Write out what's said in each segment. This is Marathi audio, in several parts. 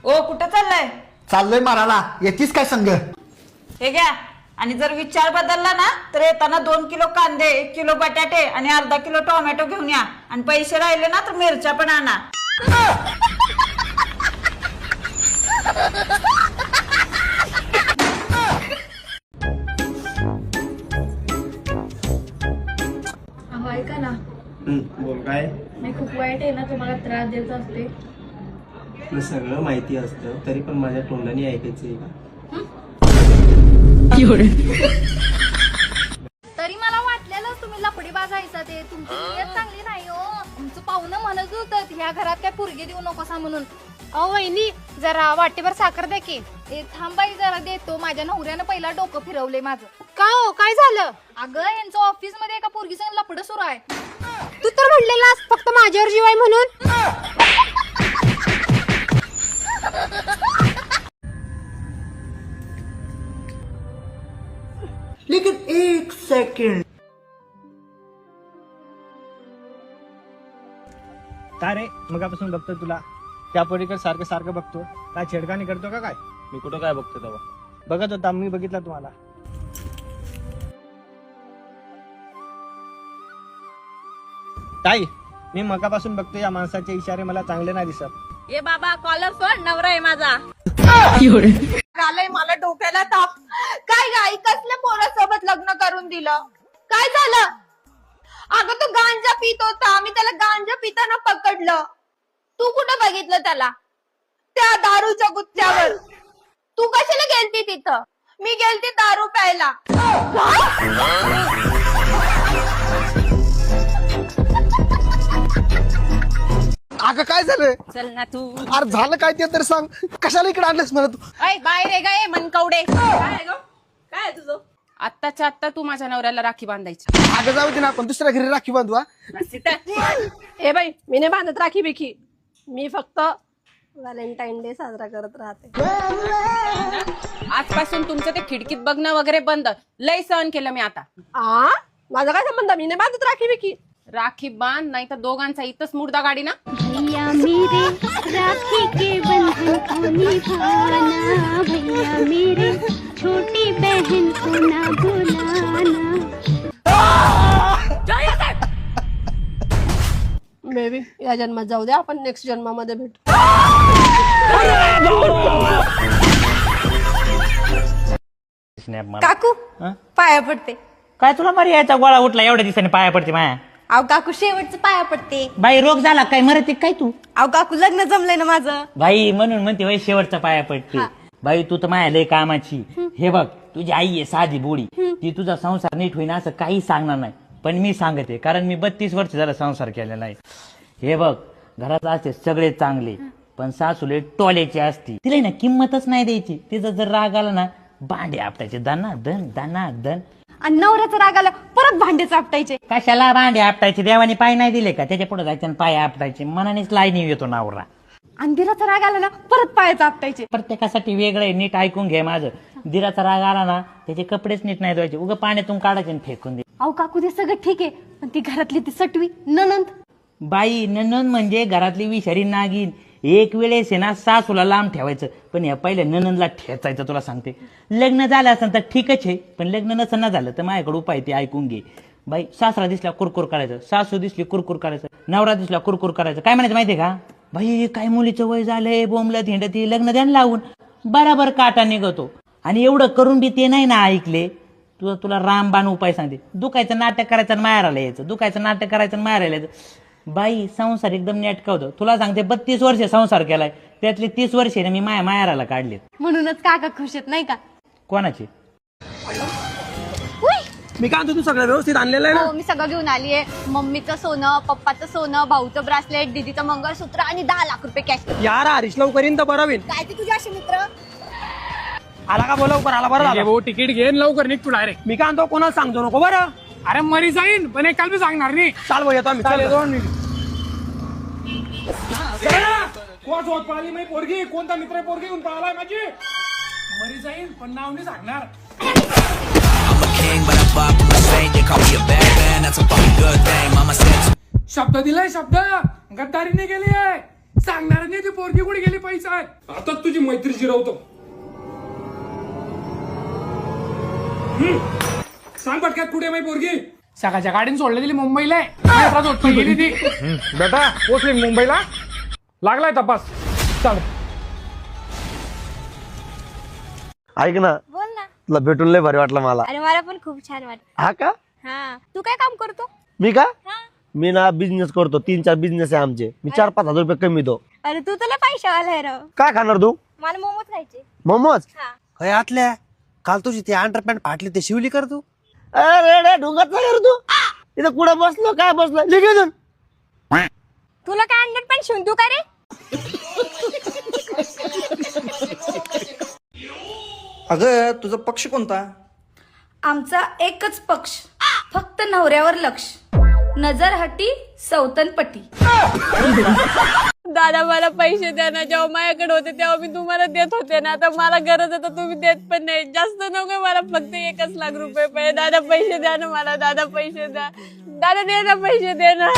ओ कुठं चाललाय? चाललोय मारायला, येतीस काय संघ? हे घ्या. आणि जर विचार बदलला ना तर येताना 2 किलो कांदे, 1 किलो बटाटे आणि अर्धा किलो टोमॅटो घेऊन या. आणि पैसे राहिले ना तर मिरच्या पण आणा. अहो ऐका ना, बोल काय? मी खूप वाईट आहे ना, तुम्हाला त्रास देत असते. तुला सगळं माहिती असतं तरी पण माझ्या तोंडाने ऐकायचंय का? तरी मला वाटलेलं तुम्ही लपडी बाजायचा. ते तुमची नियत चांगली नाही हो. तुमचं पाहुणं म्हणत होतं ह्या घरात काय पोरगी देऊ नकोसा म्हणून. अहो वहिनी, जरा वाटीभर साखर द्या की. थांबाई जरा देतो. माझ्या नवऱ्यानं पहिला डोकं फिरवलंय माझं. का हो, काय झालं? अगं यांचं ऑफिस मध्ये एका पोरगी संग लपड सुरू आहे. तू तर म्हणलेलास फक्त माझ्यावर जीव आहे म्हणून. लेकिन 1 सेकंड. काय रे मगापासून बघतो तुला त्या पोरीकडे सारखं सारखं बघतो. काय छेडखानी करतो का काय? मी कुठं काय बघतो तेव्हा? बघत होता मी, बघितला तुम्हाला. ताई, मी मगापासून बघतो या माणसाचे इशारे मला चांगले नाही दिसत. ए बाबा, कॉलर सोड, नवरा आहे माझा. आलंय मला डोक्याला ताप. काय गाई कसल्या पोरासोबत लग्न करून दिलं? काय झालं? अगं तो गांजा पित होता. मी त्याला गांजा पिताना पकडलं. तू कुठं बघितलं त्याला? त्या दारूच्या गुत्त्यावर. तू कशाला गेलती तिथं? मी गेलती दारू प्यायला. अगं काय झालं? चल ना तू. अरे झालं काय ते तर सांग. कशाला इकडे आणलंस मला तू? बाहेर आहे गाय मनकवडे. काय तुझं? आत्ताच्या आत्ता तू माझ्या नवऱ्याला राखी बांधायची. अगं जाऊ दे ना, आपण दुसऱ्या घरी राखी बांधू. हा? ए बाई, मी नाही बांधत राखी बिखी. मी फक्त व्हॅलेंटाईन डे साजरा करत राहते. आजपासून तुमचं ते खिडकीत बघणं वगैरे बंद. लय सहन केलं मी आता. माझा काय संबंध? मी नाही बांधत राखी बिखी. राखी बांध, नाही तर दोघांचा इथंच मुर्दा गाडी ना. भैया मेरे राखी के बंधन को निभाना. भैया मेरे छोटी बहन को ना भुलाना. मे बी या जन्मात जाऊ द्या, आपण नेक्स्ट जन्मामध्ये भेटू. काकू पाया पडते. काय तुला मारी यायचा गोळा उठला एवढ्या दिवसांनी पाया पडते माया? अहो काकू शेवटचं पाया पडते. बाई रोग झाला काय मरते काय तू? अहो काकू लग्न जमलंय ना माझं. बाई म्हणून म्हणते बाई शेवटचा पाया पडते. बाई तू तर माया लय कामाची. हे बघ तुझी आई आहे साधी बोडी. ती तुझा संसार नीट होईना असं काही सांगणार नाही, पण मी सांगते कारण मी 32 वर्ष झाला संसार केलेला आहे. हे बघ घरात असते सगळे चांगले, पण सासूले टोल्याची असती. तिला ना किंमतच नाही द्यायची. तिचा जर राग आला ना भांडे आपटायचे दना दन. आणि नवऱ्याचा राग आला परत भांडे चापटायचे. कशाला भांडे आपटायचे? देवाने पाय नाही दिले का? त्याच्या पुढे जायचे आणि पाय आपटायचे. मनानेच लाईनी येतो नवरा. आणि दिराचा राग आला ना परत पाय चापटायचे. प्रत्येकासाठी वेगळं आहे. नीट ऐकून घे माझं. दिराचा राग आला ना त्याचे कपडेच नीट नाही धुवायचे. उगा पाण्यातून काढायचे आणि फेकून दे. अहो काकू ते सगळं ठीक आहे, पण ती घरातली ती सटवी ननंद. बाई ननंद म्हणजे घरातली विषारी नागिन. एक वेळेस आहे ना सासूला लांब ठेवायचं, पण या पहिल्या ननंदला ठेचायचं. तुला सांगते लग्न झालं असं तर ठीकच आहे, पण लग्न नसं ना झालं तर माझ्याकडे उपाय ते ऐकून घे. बाई सासरा दिसला कुरकुर करायचं, सासू दिसली कुरकुर करायचं, नवरा दिसला कुरकुर करायचं. काय म्हणायचं माहितीये का? बाई काय मुलीचं वय झालंय, बोंबलं धेंडती, लग्न द्यान लावून. बराबर काटा निघतो. आणि एवढं करून बी ते नाही ना ऐकले. तुला रामबाण उपाय सांगते. दुखायचं नाटक करायचं आणि मारायला यायचं, दुखायचं नाटक करायचं आणि मारायला यायचं. बाई संसार एकदम नेटका होतो. तुला सांगते 32 वर्ष संसार केलाय, त्यातले 30 वर्ष मी मायाराला काढलेत. म्हणूनच काका खुश आहेत नाही का? कोणाची? मी काय तू सगळं व्यवस्थित आणलेलं आहे ना? हो मी सगळं घेऊन आलीये. मम्मीचं सोनं, पप्पाचं सोनं, भाऊचं ब्रासलेट, दीदीचं मंगळसूत्र आणि 10 लाख रुपये कॅश. यार हरीश लवकर येईन तर बरं होईल. काय ते तुझे असे मित्र? आला का बोला लवकर? आला बरं झालं. भाऊ तिकीट घेन लवकर निघ तू डायरेक्ट. मी काय आणतो कोणाला सांगतो नको बरं. अरे मरी जाईन पण एक काल बी सांगणार नाही. चाल भाऊ येतो आम्ही. कोण शोध पळाली माझी पोरगी? कोणता मित्र पोरगी घेऊन पळालाय माझी? मरी जाईन पण नाव नाही सांगणार. शब्द दिलाय, शब्द गद्दारी नाही केली आहे. सांगणार नाही ती पोरगी कुठे गेली पैसा आहे आता तुझी मैत्री जिरवतो सांग पटक्यात कुठे माही पोरगी सकाळच्या गाडीने सोडली दिली मुंबईला गेली ती बेटा पोचली मुंबईला लागलाय तपास चल ऐक ना बोल ना. तुला भेटून लय भारी वाटलं मला. अरे मला पण खूप छान वाटत. हा का? हा, तू काय काम करतो? मी का? मी ना बिझनेस करतो. 3-4 बिझनेस आहे आमचे. मी 4-5 हजार रुपये कमी दो. अरे तू तुला पैशावाला आहे राव. काय खाणार तू? मला मोमोज खायचे. मोमोज? हा. आतल्या काल तुझी ती अंडरपॅन्ट फाटली ते शिवली कर तू. अरे ढोंगात नाही कर तू. इथं कुठं बसलो काय बसलो लिखितून तुला काय अंडर पण शिवून तू का रे? अगं तुझा पक्ष कोणता? आमचा एकच पक्ष, फक्त नवऱ्यावर लक्ष, नजर हटी सौतनपटी. दादा मला पैसे द्या ना, जेव्हा माझ्याकडे होते तेव्हा मी तुम्हाला देत होते ना, आता मला गरज आहे तर तुम्ही देत पण नाही. जास्त नको मला, फक्त 1 लाख रुपये पाहिजे. दादा पैसे द्या ना मला, दादा पैसे द्या, दादा दे ना पैसे दे ना.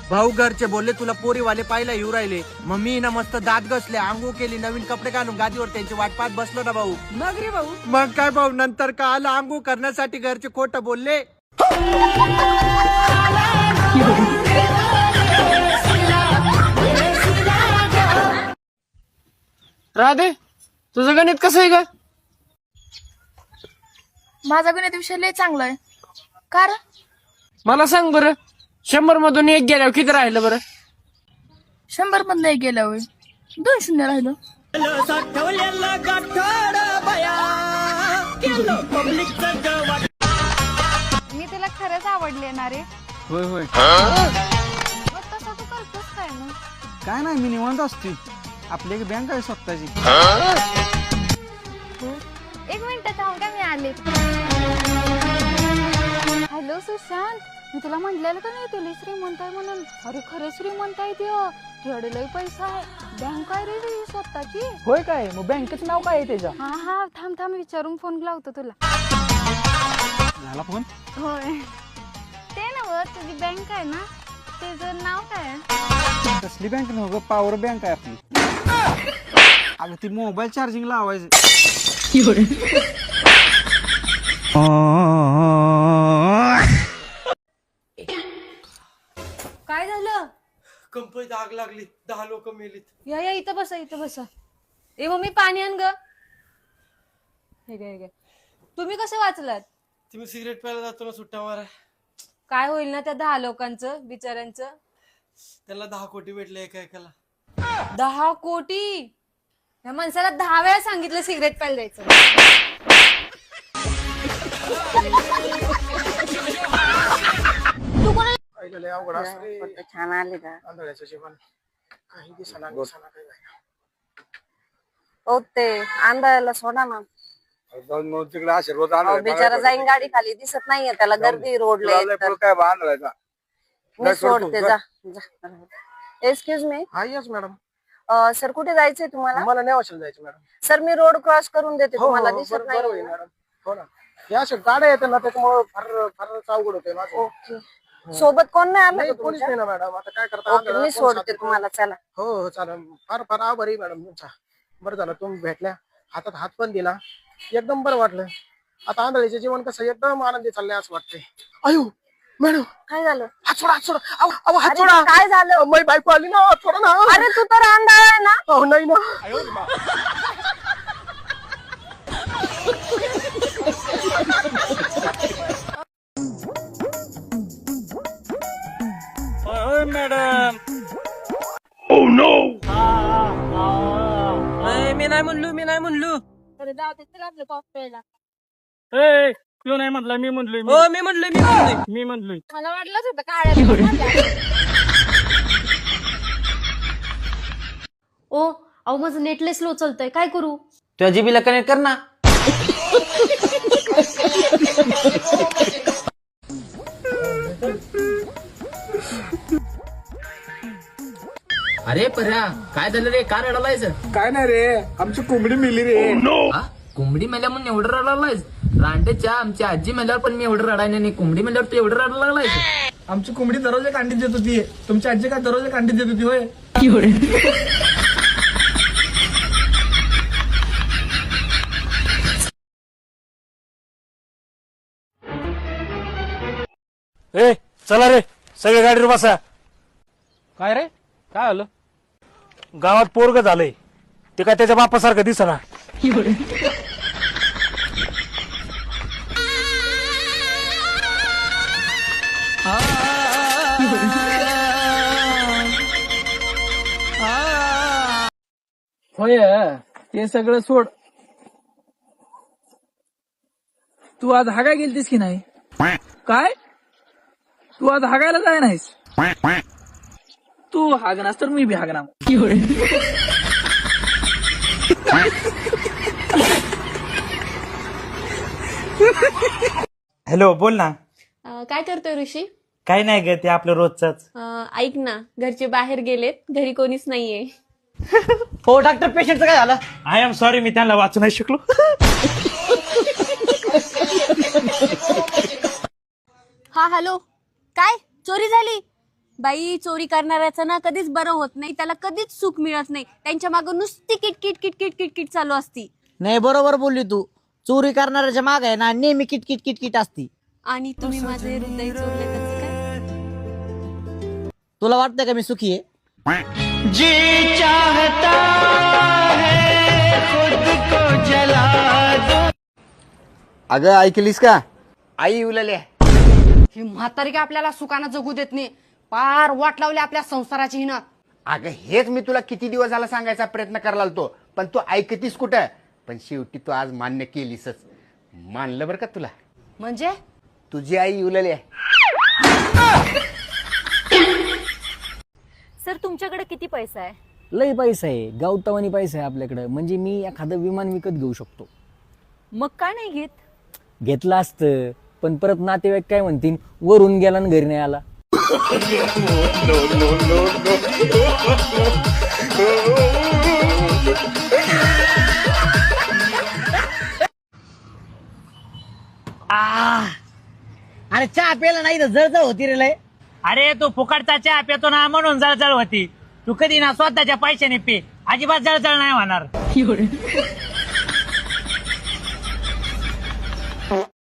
भाऊ घरचे बोलले तुला पोरीवाले पाहिला येऊ राहिले. मग मी ना मस्त दात घसले, आंघोळ केली, नवीन कपडे घालून गादीवर त्यांची वाट पाहत बसलो ना भाऊ. मग रे भाऊ मग काय भाऊ, नंतर का आलं आंघोळ करण्यासाठी घरचे खोटं बोलले. राधे तुझं गणित कसं आहे का? माझा गणित विषय लय चांगला आहे. कारण मला सांग बरं, 100 मधून 1 गेल्यावर किती राहिलं बरं? 100 मधनं एक गेला होय, 2 शून्य राहिलं. मी तुला खरंच आवडले ना रे. होय होय. मग तसं तू करतोस काय मग? काय नाही, मी निवांत असते. आपली एक बँक आहे स्वतःची. 1 मिनिट थांब का, मी आले. हॅलो सुशांत, मी तुला म्हटलेलं का नाही तुला श्रीमंत आहे म्हणून. अरे खरं श्रीमंत आहे ते, लय पैसा आहे. बँक आहे रे ती स्वतःची. होय काय? मग बँकेचं नाव काय आहे त्याच्या? हा थांब विचारून फोन लावतो तुला. झाला फोन? होय, ते ना तुझी बँक आहे ना, त्याचं नाव काय आहे? कसली बँक नव्ह, पॉवर बँक आहे आपली. अगं ती मोबाईल चार्जिंग लावायचं. काय झालं? कंपनीत आग लागली, 10 लोक मेलीत. या इथं बसा, इथं बसा. ए मम्मी पाणी आण ग. हे घे. तुम्ही कसे वाचलात? तुम्ही सिगरेट प्यायला जातो ना सुट्टा मारा. काय होईल ना त्या 10 लोकांचं बिचाऱ्यांचं? त्याला 10 कोटी भेटले एकाला. 10 कोटी? या माणसाला 10 वेळा सांगितलं सिगरेट प्यायला द्यायचं. छान आले का? आंधळ्याचं जेवण काही दिसना हो ते आंधळ्याला सोडा ना, तिकडे आशीर्वाद बिचारा जाईन गाडी खाली, दिसत नाहीये त्याला, गर्दी रोडला. मी सोडते, जा. Excuse me. हा यस मॅडम. सर कुठे जायचंय तुम्हाला? मला नेवाशाला जायचं मॅडम. सर मी रोड क्रॉस करून देते तुम्हाला, दिसत बरोबर नाही. मॅडम. हो ना, या अशा गाड्या येतात ना, त्याच्यामुळे फार अवघड होते माझं. ओके, सोबत कोण नाही आलं नाही, का कोणीच तुमच्या? नाही ना मॅडम. आता काय करता? ओके, मी सोडते तुम्हाला, चला. हो चालेल. फार आभारी मॅडम तुमचा. बरं झालं तुम्ही भेटल्या, हातात हात पण दिला, एकदम बरं वाटलं. आता आंधळीचे जीवन कसं एकदम आनंदी चाललंय असं वाटतंय. अयो मॅडम, काय झालं? हात सोडा, हात सोडा. अहो हात अरे, सोडा. काय झालं? माझी बायको आली ना, हात सोडा ना. अरे तू तर आंधळा आहे ना. अहो नाही ना. मॅडम मी नाही म्हणलो. अरे जाऊ दे, चला आपलं कॉफी प्यायला. तू नाही म्हटलं, मी म्हणलोय. मी म्हणलोय. मला वाटलंच होतं काळ्या. ओ अहो माझं नेटले स्लो चालतंय, काय करू? तुझ्या जीबीला कनेक्ट कर ना. अरे पर्या, काय झालं रे? का रडालायस? काय नाही रे, आमची कोंबडी मिली रे. कोंबडी मेल्या म्हणून एवढं रडालायस? रांडेच्या आमची आजी म्हणल्यावर पण मी एवढं रडायला नाही, कोंबडी म्हणल्यावर तू एवढं रडायला लागलाय. आमची कोंबडी दररोज एक अंडी देत होती, तुमची आजी काय दररोज एक अंडी देत होती होय? ए चला रे, सगळे गाडीवर बसा. काय रे, काय आलं? गावात पोरग झालंय, ते काय त्याच्या बापासारखं दिसना. होय, ते सगळं सोड. तू आज हागाय गेलतीस की नाही? काय, तू आज हागायला जाय नाहीस? तू हागनास तर मी बी हागणार. हॅलो, बोल ना. काय करतोय ऋषी? काय नाही ग, ते आपलं रोजच. ऐक ना, घरचे बाहेर गेलेत, घरी कोणीच नाहीये. हो डॉक्टर, पेशंटचं काय झालं? आय एम सॉरी, मी त्यांना वाचू नाही शकलो. हा हॅलो, काय चोरी झाली? बाई, चोरी करणाऱ्याचं ना कधीच बरं होत नाही, त्याला कधीच सुख मिळत नाही, त्यांच्या मागे नुसती किटकिट किटकिट किटकिट चालू असती. नाही, बरोबर बोलली तू. चोरी करणाऱ्याच्या माग आहे ना नेहमी किटकिट किटकिट असती. आणि तुम्ही माझे हृदय चोरले त्याचं काय? तुला वाटतं का मी सुखी आहे? अगं ऐकलीस का, आई उलल्या. ही म्हातारी काय आपल्याला सुखानं जगू देत नाही, पार वाट लावली आपल्या संसाराची हिनं. अगं हेच मी तुला किती दिवस झाला सांगायचा प्रयत्न करायला तो, पण तू ऐकतीस कुठं. पण शेवटी तू आज मान्य केलीसच. मानलं बरं का तुला. म्हणजे तुझी आई उलल्या. सर, तुमच्याकडे किती पैसा आहे? लई पैसा आहे, गावतावानी पैसा आहे आपल्याकडे. म्हणजे मी एखादं विमान विकत घेऊ शकतो. मग काय नाही घेत? घेतलं असतं, पण परत नातेवाईक काय म्हणतील, वरून गेला आणि घरी नाही आला. अरे चहा प्यायला नाही तर जळजळ होती रे लय. अरे तू फुकटचा चहा पितो ना म्हणून जळजळ होती. तू कधी ना स्वतःच्या पैशाने पे, अजिबात जळजळ नाही होणार.